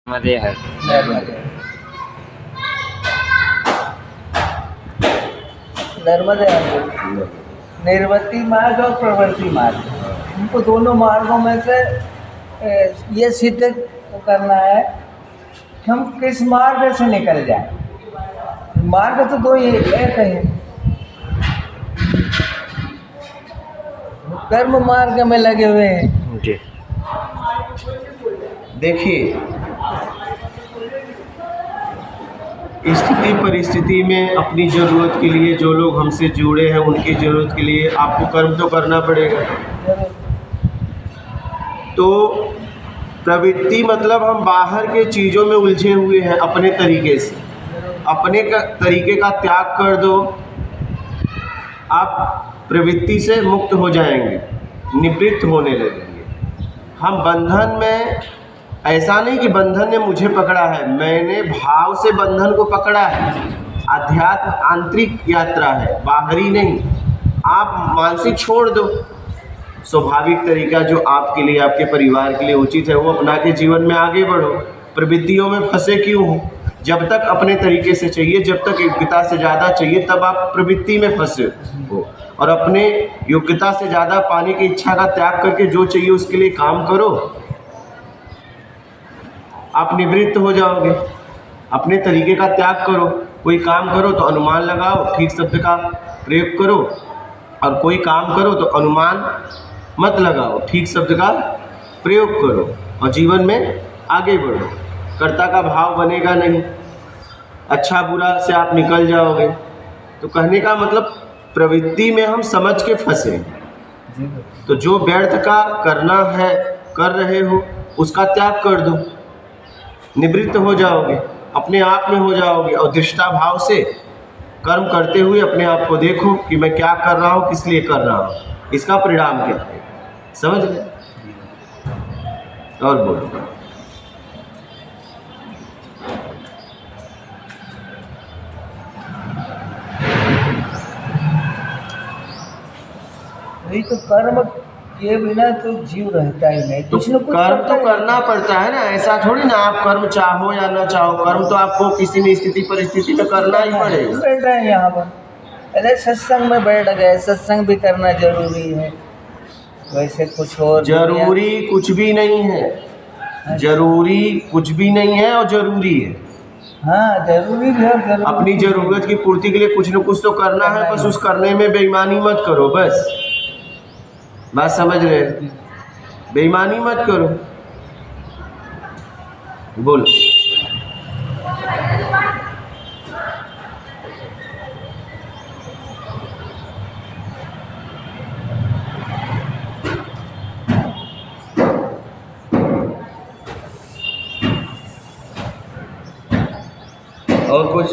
नर्मदे हर नर्मदे नर्मदे हर निर्वृत्ति मार्ग और प्रवृत्ति मार्ग, इनको दोनों मार्गों में से ये सिद्ध करना है कि हम किस मार्ग से निकल जाए। मार्ग तो दो ही एक है, कर्म मार्ग में लगे हुए हैं। जी। देखिए, स्थिति परिस्थिति में अपनी ज़रूरत के लिए जो लोग हमसे जुड़े हैं उनकी ज़रूरत के लिए आपको कर्म तो करना पड़ेगा। तो प्रवृत्ति मतलब हम बाहर के चीज़ों में उलझे हुए हैं अपने तरीके से, अपने तरीके का त्याग कर दो, आप प्रवृत्ति से मुक्त हो जाएंगे, निवृत्त होने लगेंगे। हम बंधन में, ऐसा नहीं कि बंधन ने मुझे पकड़ा है, मैंने भाव से बंधन को पकड़ा है। अध्यात्म आंतरिक यात्रा है, बाहरी नहीं। आप मानसिक छोड़ दो, स्वाभाविक तरीका जो आपके लिए, आपके परिवार के लिए उचित है वो अपना के जीवन में आगे बढ़ो। प्रवृत्तियों में फंसे क्यों हो? जब तक अपने तरीके से चाहिए, जब तक योग्यता से ज़्यादा चाहिए, तब आप प्रवृत्ति में फंसे हो। और अपने योग्यता से ज़्यादा पाने की इच्छा का त्याग करके जो चाहिए उसके लिए काम करो, आप निवृत्त हो जाओगे। अपने तरीके का त्याग करो, कोई काम करो तो अनुमान लगाओ, ठीक शब्द का प्रयोग करो, और कोई काम करो तो अनुमान मत लगाओ, ठीक शब्द का प्रयोग करो, और जीवन में आगे बढ़ो। कर्ता का भाव बनेगा नहीं, अच्छा बुरा से आप निकल जाओगे। तो कहने का मतलब प्रवृत्ति में हम समझ के फंसे, तो जो व्यर्थ का करना है, कर रहे हो, उसका त्याग कर दो, निवृत्त हो जाओगे, अपने आप में हो जाओगे। और दृष्टा भाव से कर्म करते हुए अपने आप को देखो कि मैं क्या कर रहा हूँ, किस लिए कर रहा हूँ, इसका परिणाम क्या है, समझ गए? और बोलो। वही तो, कर्म के बिना तो जीव रहता ही नहीं, तो कुछ न कुछ कर्म तो करता ही करना पड़ता है ना, ऐसा थोड़ी ना आप कर्म चाहो या ना चाहो, कर्म तो आपको किसी भी स्थिति परिस्थिति में करना ही पड़ेगा। बैठ रहे हैं यहाँ पर, अरे सत्संग में बैठ गए, सत्संग भी करना जरूरी है, वैसे कुछ और जरूरी कुछ भी नहीं है, जरूरी कुछ भी नहीं है और जरूरी है। हाँ, जरूरी भी है, जरूरी अपनी जरूरत की पूर्ति के लिए कुछ न कुछ तो करना है, बस उस करने में बेईमानी मत करो। बस बात समझ रहे हैं? बेईमानी मत करो। बोलो। और कुछ?